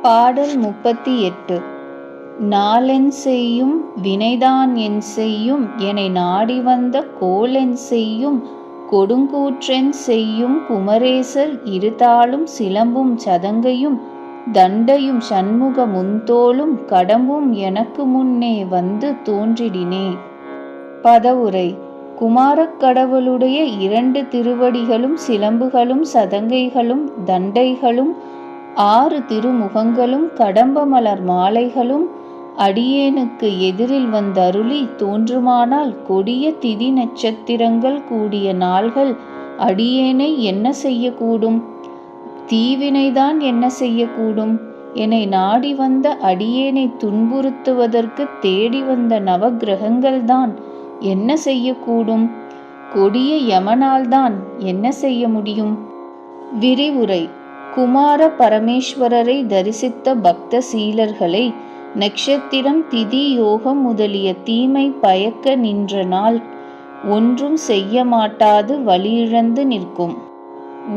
பாடல் 38. நாளென் செய்யும் வினைதான் என் செய்யும் எனை நாடி வந்த கோளென் செய்யும் கொடுங்கூற்றென் செய்யும் குமரேசர் இருதாளும் சிலம்பும் சதங்கையும் தண்டையும் சண்முக முந்தோளும் கடம்பும் எனக்கு முன்னே வந்து தோன்றிடினே. பதவுரை. குமாரக் கடவுளுடைய 2 திருவடிகளும் சிலம்புகளும் சதங்கைகளும் தண்டைகளும் 6 திருமுகங்களும் கடம்ப மலர் மாலைகளும் அடியேனுக்கு எதிரில் வந்தருளி தோன்றுமானால் கொடிய திதி நட்சத்திரங்கள் கூடிய நாள்கள் அடியேனை என்ன செய்யக்கூடும்? தீவினைதான் என்ன செய்யக்கூடும்? என்னை நாடி வந்த அடியேனை துன்புறுத்துவதற்கு தேடி வந்த நவக்கிரகங்கள்தான் என்ன செய்யக்கூடும்? கொடிய யமனால்தான் என்ன செய்ய முடியும்? விரிவுரை. குமார பரமேஸ்வரரை தரிசித்த பக்த சீலர்களை நட்சத்திரம் திதி யோகம் முதலிய தீமை பயக்க நின்ற நாள் ஒன்றும் செய்ய மாட்டாது வலியிழந்து நிற்கும்.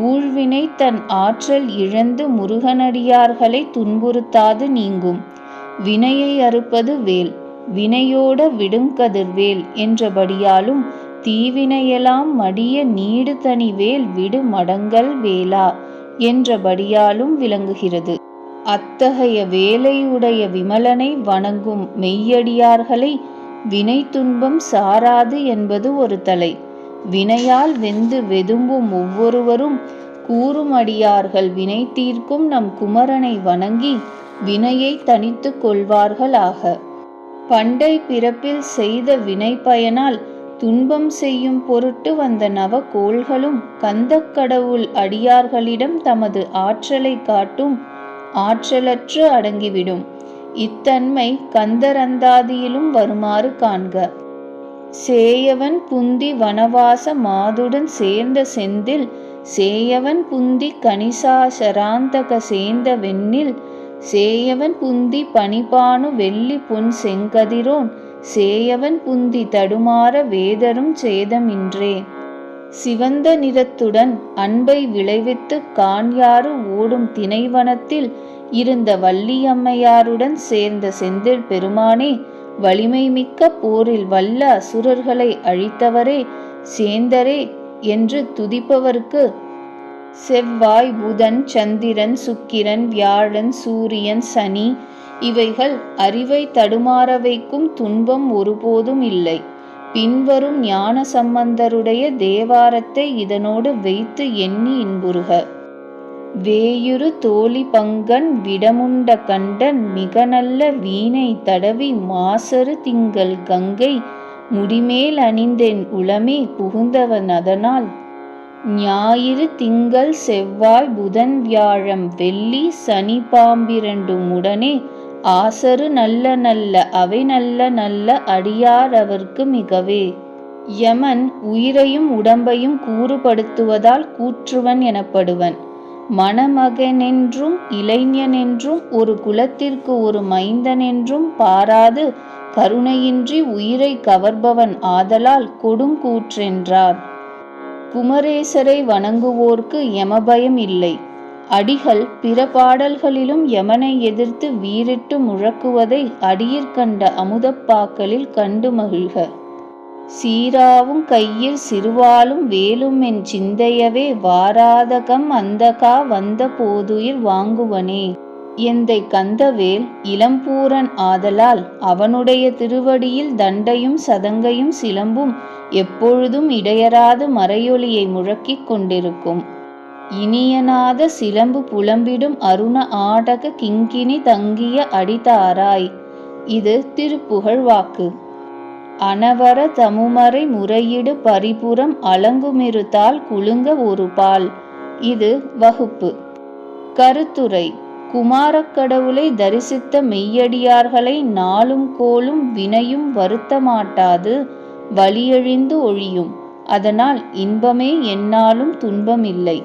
ஊழ்வினை தன் ஆற்றல் இழந்து முருகனடியார்களை துன்புறுத்தாது நீங்கும். வினையை அறுப்பது வேல், வினையோட விடுங்கதிர்வேல் என்றபடியாலும் தீவினையெல்லாம் மடிய நீடு தனி வேல் விடு மடங்கல் வேலா என்றபடியாலும் விளங்குகிறது. அத்தகைய வேலையுடைய விமலனை வணங்கும் மெய்யடியார்களை வினை துன்பம் சாராது என்பது ஒரு தலை. வினையால் வெந்து வெதும்பும் ஒவ்வொருவரும் கூறும் அடியார்கள் வினை தீர்க்கும் நம் குமரனை வணங்கி வினையை தணித்து கொள்வார்களாக. பண்டை பிறப்பில் செய்த வினை பயனால் துன்பம் செய்யும் பொருட்டு வந்த நவகோள்களும் கந்தக்கடவுள் அடியார்களிடம் தமது ஆற்றலை காட்டும் ஆற்றலற்று அடங்கிவிடும். இத்தன்மை கந்தரந்தாதியிலும் வருமாறு காண்க. சேயவன் புந்தி வனவாச மாதுடன் சேர்ந்த செந்தில் சேயவன் புந்தி கணிசாசராந்தக சேர்ந்த வெண்ணில் சேயவன் புந்தி பனிபானு வெள்ளி பொன் செங்கதிரோன் சேயவன் புந்தி தடுமாற வேதரும் சேதமின்றே. சிவந்த நிறத்துடன் அன்பை விளைவித்து காண்யாறு ஓடும் திணைவனத்தில் இருந்த வள்ளியம்மையாருடன் சேர்ந்த செந்தில் பெருமானே, வலிமை மிக்க போரில் வல்ல அசுரர்களை அழித்தவரே, சேந்தரே என்று துதிப்பவர்க்கு செவ்வாய் புதன் சந்திரன் சுக்கிரன் வியாழன் சூரியன் சனி இவைகள் அறிவை தடுமாற வைக்கும் துன்பம் ஒருபோதும் இல்லை. பின்வரும் ஞான சம்பந்தருடைய தேவாரத்தை இதனோடு வைத்து எண்ணி இன்புறுக. வேயுறு தோழி பங்கன் விடமுண்ட கண்டன் மிக நல்ல வீணை தடவி மாசறு திங்கள் கங்கை முடிமேல் அணிந்தென் உளமே புகுந்தவன் அதனால் ஞாயிறு திங்கள் செவ்வாய் புதன் வியாழம் வெள்ளி சனி பாம்பிரண்டும் உடனே ஆசரு நல்ல நல்ல அவை நல்ல நல்ல அடியார் அவர்க்கு மிகவே. யமன் உயிரையும் உடம்பையும் கூறுபடுத்துவதால் கூற்றுவன் எனப்படுவன். மணமகனென்றும் இளைஞனென்றும் ஒரு குலத்திற்கு ஒரு மைந்தனென்றும் பாராது கருணையின்றி உயிரை கவர்பவன் ஆதலால் கொடுங்கூற்றென்றார். குமரேசரை வணங்குவோர்க்கு யமபயம் இல்லை. அடிகள் பிற பாடல்களிலும் யமனை எதிர்த்து வீறிட்டு முழக்குவதை அடியிற்கண்ட அமுதப்பாக்களில் கண்டு மகிழ்க. சீராவும் கையில் சிறுவாலும் வேலும் என் சிந்தையவே வாராதகம் அந்தகா வந்த போதுயிர் வாங்குவனே. எந்தை கந்தவேல் இளம்பூரன் ஆதலால் அவனுடைய திருவடியில் தண்டையும் சதங்கையும் சிலம்பும் எப்பொழுதும் இடையராது மறையொலியை முழக்கிக் கொண்டிருக்கும். இனியநாத சிலம்பு புலம்பிடும் அருண ஆடக கிங்கினி தங்கிய அடிதாராய். இது திருப்புகழ் வாக்கு. அனவர தமுமறை முறையிடு பரிபுறம் அலங்குமிருத்தால் குலுங்க ஒரு பால். இது வகுப்பு. கருத்துரை. குமாரக் கடவுளை தரிசித்த மெய்யடியார்களை நாளும் கோளும் வினையும் வருத்த மாட்டாது வலியழிந்து ஒழியும். அதனால் இன்பமே எந்நாளும் துன்பமில்லை.